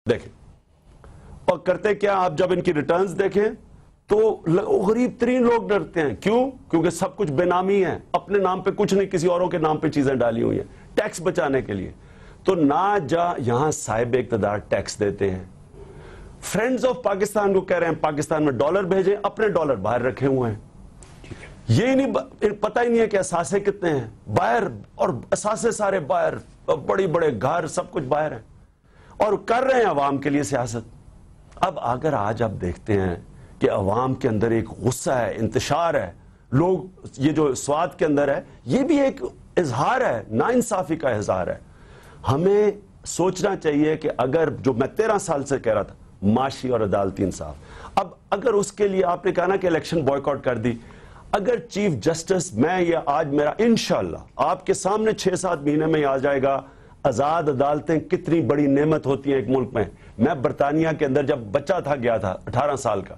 دیکھیں اور کرتے کیا, آپ جب ان کی ریٹرنز دیکھیں تو غریب ترین لوگ ڈرتے ہیں. کیوں؟ کیونکہ سب کچھ بے نامی ہے, اپنے نام پہ کچھ نہیں, کسی اوروں کے نام پہ چیزیں ڈالی ہوئی ہیں ٹیکس بچانے کے لیے. تو یہاں صاحب اقتدار ٹیکس دیتے ہیں. فرینڈز آف پاکستان کو کہہ رہے ہیں پاکستان میں ڈالر بھیجیں, اپنے ڈالر باہر رکھے ہوئے ہیں. یہ نہیں پتہ ہی نہیں ہے کہ اثاثے کتنے ہیں باہر, اور اثاثے سارے باہر, بڑی بڑے گھر, سب کچھ باہر ہیں, اور کر رہے ہیں عوام کے لیے سیاست. اب اگر آج آپ دیکھتے ہیں کہ عوام کے اندر ایک غصہ ہے, انتشار ہے, لوگ یہ جو سوات کے اندر ہے یہ بھی ایک اظہار ہے, ناانصافی کا اظہار ہے. ہمیں سوچنا چاہیے کہ اگر جو میں 13 سال سے کہہ رہا تھا معاشی اور عدالتی انصاف, اب اگر اس کے لیے آپ نے کہا نا کہ الیکشن بوائیکاٹ کر دی, اگر چیف جسٹس, میں یہ آج میرا انشاءاللہ آپ کے سامنے 6-7 مہینے میں آ جائے گا, آزاد عدالتیں کتنی بڑی نعمت ہوتی ہیں ایک ملک میں. میں برطانیہ کے اندر جب بچہ تھا گیا تھا 18 سال کا,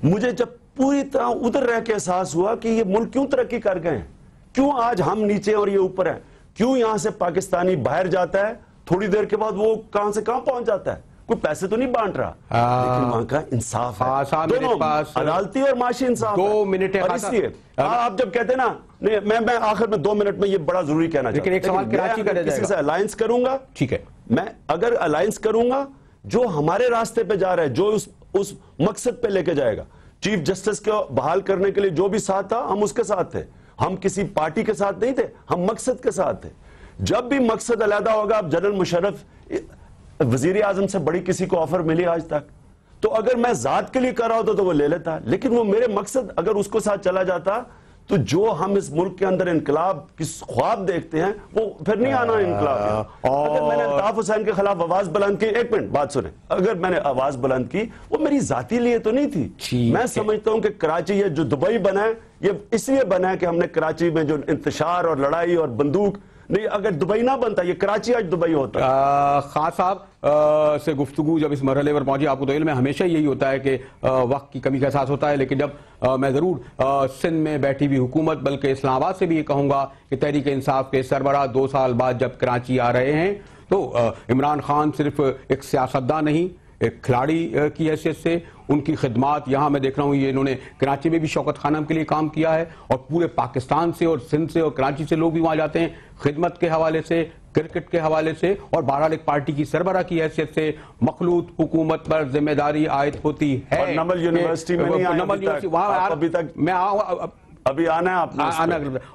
مجھے جب پوری طرح ادھر رہ کے احساس ہوا کہ یہ ملک کیوں ترقی کر گئے ہیں, کیوں آج ہم نیچے اور یہ اوپر ہیں, کیوں یہاں سے پاکستانی باہر جاتا ہے تھوڑی دیر کے بعد وہ کہاں سے کہاں پہنچ جاتا ہے, کوئی پیسے تو نہیں بانٹ رہا, لیکن وہاں کا انصاف ہے, دونوں عدالتی اور معاشی انصاف ہے. 2 منٹ ہے, اور اس لیے آپ جب کہتے ہیں نا, میں آخر میں 2 منٹ میں یہ بڑا ضروری کہنا چاہتا ہوں, لیکن ایک سوال کراچی کا رہ جائے گا. کسی سے الائنس کروں گا, ٹھیک ہے, میں اگر الائنس کروں گا جو ہمارے راستے پہ جا رہا ہے, جو اس مقصد پہ لے کے جائے گا, چیف جسٹس کو بحال کرنے کے لیے جو بھی ساتھ تھا ہم اس کے ساتھ تھے, ہم کسی پارٹی کے ساتھ نہیں تھے, ہم مقصد کے ساتھ تھے. جب بھی مقصد علیحدہ ہوگا, اب جنرل مشرف وزیر اعظم سے بڑی کسی کو آفر ملی آج تک, تو اگر میں ذات کے لیے کر رہا ہوتا تو وہ لے لیتا, لیکن وہ میرے مقصد اگر اس کو ساتھ چلا جاتا تو جو ہم اس ملک کے اندر انقلاب کی خواب دیکھتے ہیں وہ پھر نہیں آنا انقلاب. اگر میں نے الطاف حسین کے خلاف آواز بلند کی, ایک منٹ بات سنیں, اگر میں نے آواز بلند کی وہ میری ذاتی لیے تو نہیں تھی. میں سمجھتا ہوں کہ کراچی یہ جو دبئی بنا ہے یہ اس لیے بنا ہے کہ ہم نے کراچی میں جو انتشار اور لڑائی اور بندوق, نہیں اگر دبئی نہ بنتا یہ کراچی آج دبئی ہوتا. خان صاحب سے گفتگو جب اس مرحلے پر پہنچی, آپ کو تو علم ہے ہمیشہ یہی ہوتا ہے کہ وقت کی کمی کا احساس ہوتا ہے, لیکن جب میں ضرور سندھ میں بیٹھی ہوئی حکومت بلکہ اسلام آباد سے بھی یہ کہوں گا کہ تحریک انصاف کے سربراہ 2 سال بعد جب کراچی آ رہے ہیں تو عمران خان صرف ایک سیاستداں نہیں, ایک کھلاڑی کی حیثیت سے ان کی خدمات یہاں میں دیکھ رہا ہوں, یہ انہوں نے کراچی میں بھی شوکت خانم کے لیے کام کیا ہے, اور پورے پاکستان سے اور سندھ سے اور کراچی سے لوگ بھی وہاں جاتے ہیں خدمت کے حوالے سے, کرکٹ کے حوالے سے, اور بہرحال ایک پارٹی کی سربراہ کی حیثیت سے مخلوط حکومت پر ذمہ داری عائد ہوتی ہے. اور نمل یونیورسٹی میں نہیں آئے ابھی تک, میں ابھی آنا ہے آپ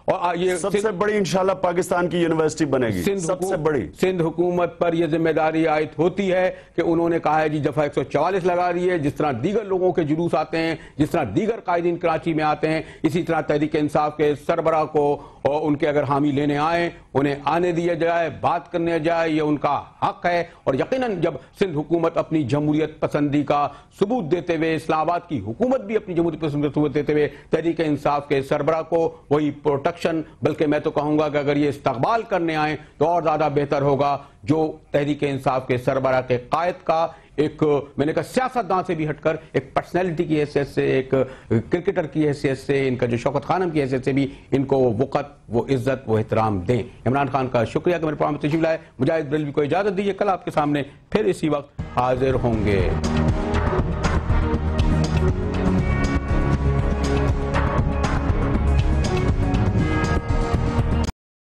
اور یہ سب سے بڑی انشاءاللہ پاکستان کی یونیورسٹی بنے گی, سب سے بڑی. سندھ حکومت پر یہ ذمہ داری عائد ہوتی ہے کہ انہوں نے کہا ہے جی دفعہ 144 لگا رہی ہے, جس طرح دیگر لوگوں کے جلوس آتے ہیں, جس طرح دیگر قائدین کراچی میں آتے ہیں, اسی طرح تحریک انصاف کے سربراہ کو اور ان کے اگر حامی لینے آئیں انہیں آنے دیا جائے, بات کرنے جائے, یہ ان کا حق ہے. اور یقیناً جب سندھ حکومت اپنی جمہوریت پسندی کا ثبوت دیتے ہوئے, اسلام آباد کی حکومت بھی اپنی جمہوریت پسندی کا ثبوت دیتے ہوئے تحریک انصاف کے سربراہ کو وہی پروٹیکشن, بلکہ میں تو کہوں گا کہ اگر یہ استقبال کرنے آئیں تو اور زیادہ بہتر ہوگا, جو تحریک انصاف کے سربراہ کے قائد کا ایک میں نے کہا سیاستداں سے بھی ہٹ کر ایک پرسنالٹی کی حیثیت سے, ایک کرکٹر کی حیثیت سے, ان کا جو شوکت خانم کی حیثیت سے بھی ان کو وہ وقت, وہ عزت, وہ احترام دیں. عمران خان کا شکریہ کہ میرے پروگرام میں تشریف لائے. مجاہد بریلوی کو اجازت دیجیے, کل آپ کے سامنے پھر اسی وقت حاضر ہوں گے.